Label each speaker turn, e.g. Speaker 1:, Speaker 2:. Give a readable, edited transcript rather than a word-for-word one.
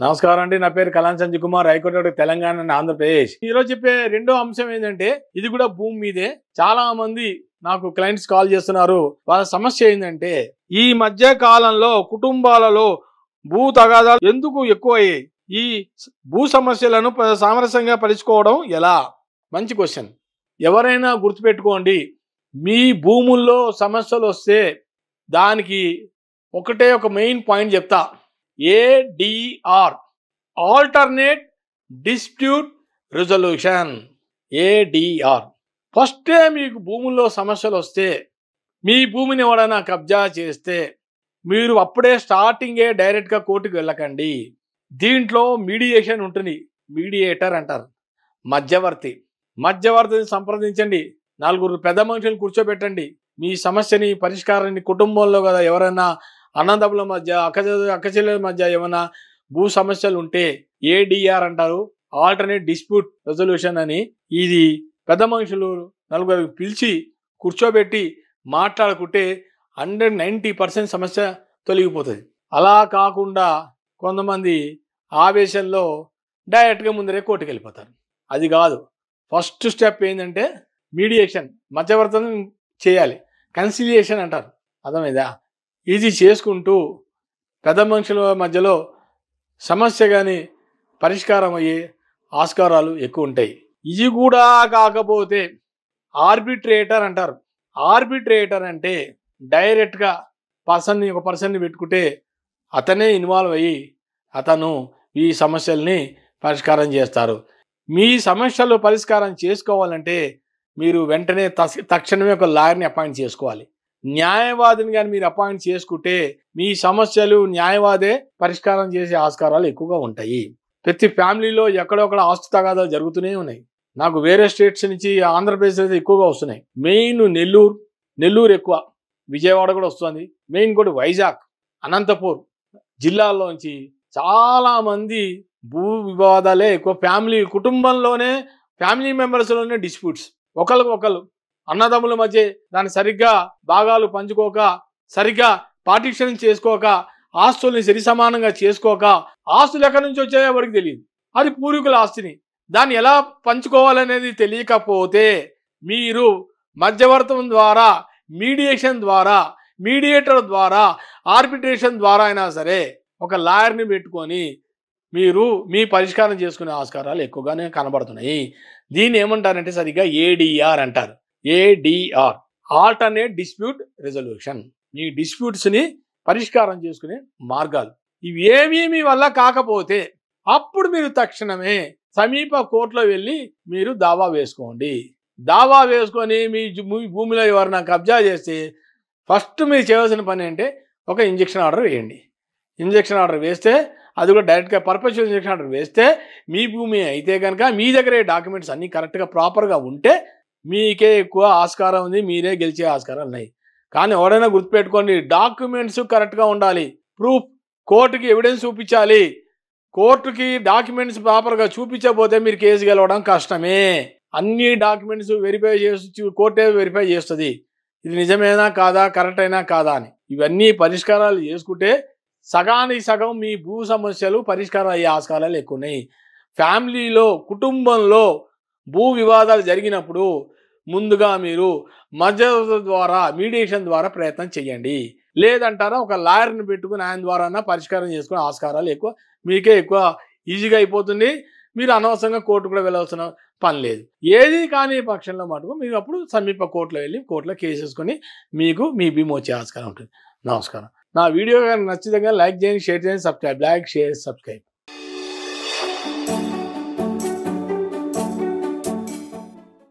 Speaker 1: నమస్కారం అండి. నా పేరు కలాన్ సంజయ్ కుమార్, హైకోర్టు తెలంగాణ అండ్ ఆంధ్రప్రదేశ్. ఈరోజు చెప్పే రెండో అంశం ఏంటంటే ఇది కూడా భూమి మీదే. చాలా మంది నాకు క్లయింట్స్ కాల్ చేస్తున్నారు. వాళ్ళ సమస్య ఏంటంటే ఈ మధ్య కాలంలో కుటుంబాలలో భూ తగాదాలు ఎందుకు ఎక్కువయ్యాయి? ఈ భూ సమస్యలను సామరస్యంగా పరిష్కోవడం ఎలా? మంచి క్వశ్చన్. ఎవరైనా గుర్తుపెట్టుకోండి, మీ భూముల్లో సమస్యలు వస్తే దానికి ఒకటే ఒక మెయిన్ పాయింట్ చెప్తా. ADR, alternate dispute resolution. ADR. ఫస్టే మీకు భూముల్లో సమస్యలు వస్తే, మీ భూమిని ఎవడైనా కబ్జా చేస్తే మీరు అప్పుడే స్టార్టింగే డైరెక్ట్గా కోర్టుకు వెళ్ళకండి. దీంట్లో మీడియేషన్ ఉంటుంది. మీడియేటర్ అంటారు, మధ్యవర్తిని సంప్రదించండి. 4 పెద్ద మనుషులను కూర్చోబెట్టండి. మీ సమస్యని పరిష్కారాన్ని, కుటుంబంలో కదా ఎవరైనా అన్నదమ్ముల మధ్య, అక్కచెల్లెల మధ్య ఏమైనా భూ సమస్యలు ఉంటే ఏడిఆర్ అంటారు, ఆల్టర్నేట్ డిస్ప్యూట్ రెజల్యూషన్ అని. ఇది పెద్ద మనుషులు 4 పిలిచి కూర్చోబెట్టి మాట్లాడుకుంటే 190% సమస్య తొలగిపోతుంది. అలా కాకుండా కొంతమంది ఆవేశంలో డైరెక్ట్గా ముందరే కోర్టుకు వెళ్ళిపోతారు. అది కాదు. ఫస్ట్ స్టెప్ ఏంటంటే మీడియేషన్, మధ్యవర్తనం చేయాలి. కన్సిలియేషన్ అంటారు, అర్థమైందా? ఇది చేసుకుంటూ పెద్ద మనుషుల మధ్యలో సమస్య కానీ పరిష్కారం అయ్యే ఆస్కారాలు ఎక్కువ ఉంటాయి. ఇది కూడా కాకపోతే ఆర్బిట్రేటర్ అంటారు. ఆర్బిట్రేటర్ అంటే డైరెక్ట్గా ఒక పర్సన్ని పెట్టుకుంటే అతనే ఇన్వాల్వ్ అయ్యి అతను ఈ సమస్యల్ని పరిష్కారం చేస్తారు. మీ సమస్యలు పరిష్కారం చేసుకోవాలంటే మీరు వెంటనే తక్షణమే ఒక లాయర్ని అపాయింట్ చేసుకోవాలి. న్యాయవాదిని కానీ మీరు అపాయింట్ చేసుకుంటే మీ సమస్యలు న్యాయవాదే పరిష్కారం చేసే ఆస్కారాలు ఎక్కువగా ఉంటాయి. ప్రతి ఫ్యామిలీలో ఎక్కడొక్కడ ఆస్తి తగాదాలు జరుగుతూనే ఉన్నాయి. నాకు వేరే స్టేట్స్ నుంచి ఆంధ్రప్రదేశ్ అయితే ఎక్కువగా వస్తున్నాయి. మెయిన్ నెల్లూరు ఎక్కువ, విజయవాడ కూడా వస్తుంది. మెయిన్ కూడా వైజాగ్, అనంతపూర్ జిల్లాల్లోంచి చాలామంది భూ వివాదాలే ఎక్కువ. కుటుంబంలోనే ఫ్యామిలీ మెంబర్స్లోనే డిస్ప్యూట్స్. ఒకళ్ళు అన్నదమ్ముల మధ్య దాన్ని సరిగ్గా భాగాలు పంచుకోక, సరిగ్గా పార్టిషన్ చేసుకోక, ఆస్తుల్ని సరి సమానంగా చేసుకోక, ఆస్తులు ఎక్కడి నుంచి వచ్చాయో ఎవరికి తెలియదు. అది పూర్వీకుల ఆస్తిని దాన్ని ఎలా పంచుకోవాలనేది తెలియకపోతే మీరు మధ్యవర్తం ద్వారా, మీడియేషన్ ద్వారా, మీడియేటర్ ద్వారా, ఆర్బిట్రేషన్ ద్వారా అయినా సరే ఒక లాయర్ని పెట్టుకొని మీరు మీ పరిష్కారం చేసుకునే ఆస్కారాలు ఎక్కువగానే కనబడుతున్నాయి. దీన్ని ఏమంటారంటే సరిగ్గా ఏడిఆర్ అంటారు. ADR, alternate dispute resolution. మీ డిస్ప్యూట్స్ని పరిష్కారం చేసుకునే మార్గాలు. ఇవి ఏమీ మీ వల్ల కాకపోతే అప్పుడు మీరు తక్షణమే సమీప కోర్టులో వెళ్ళి మీరు దావా వేసుకోండి. దావా వేసుకొని మీ భూమిలో ఎవరైనా కబ్జా చేస్తే ఫస్ట్ మీరు చేయవలసిన పని అంటే ఒక ఇంజెక్షన్ ఆర్డర్ వేయండి. ఇంజెక్షన్ ఆర్డర్ వేస్తే, అది కూడా డైరెక్ట్గా పర్పస్చువల్ ఇంజెక్షన్ ఆర్డర్ వేస్తే, మీ భూమి అయితే కనుక మీ దగ్గరే డాక్యుమెంట్స్ అన్నీ కరెక్ట్గా ప్రాపర్గా ఉంటే మీకే ఎక్కువ ఆస్కారం ఉంది, మీరే గెలిచే ఆస్కారాలు ఉన్నాయి. కానీ ఎవరైనా గుర్తుపెట్టుకోండి, డాక్యుమెంట్స్ కరెక్ట్గా ఉండాలి. ప్రూఫ్, కోర్టుకి ఎవిడెన్స్ చూపించాలి. కోర్టుకి డాక్యుమెంట్స్ ప్రాపర్గా చూపించకపోతే మీరు కేసు గెలవడం కష్టమే. అన్ని డాక్యుమెంట్స్ వెరిఫై చేసి కోర్టే వెరిఫై చేస్తుంది, ఇది నిజమేనా కాదా, కరెక్ట్ అయినా కాదా అని. ఇవన్నీ పరిష్కారాలు చేసుకుంటే సగానికి సగం మీ భూ సమస్యలు పరిష్కారం అయ్యే ఆస్కారాలు ఎక్కువ ఉన్నాయి. ఫ్యామిలీలో, కుటుంబంలో భూ వివాదాలు జరిగినప్పుడు ముందుగా మీరు మధ్యవర్తుల ద్వారా, మీడియేషన్ ద్వారా ప్రయత్నం చేయండి. లేదంటారా ఒక లాయర్ని పెట్టుకుని ఆయన ద్వారా పరిష్కారం చేసుకునే ఆస్కారాలు ఎక్కువ, మీకే ఎక్కువ ఈజీగా అయిపోతుంది. మీరు అనవసరంగా కోర్టు కూడా వెళ్ళవలసిన పని లేదు. ఏది కానీ పక్షంలో మటుకు మీరు అప్పుడు సమీప కోర్టులో వెళ్ళి కోర్టులో కేసు వేసుకొని మీకు మీ భూమి వచ్చే ఆస్కారం ఉంటుంది. నమస్కారం. నా వీడియో కానీ నచ్చితే లైక్ చేయండి, షేర్ చేయండి, సబ్స్క్రైబ్. Like, share, subscribe.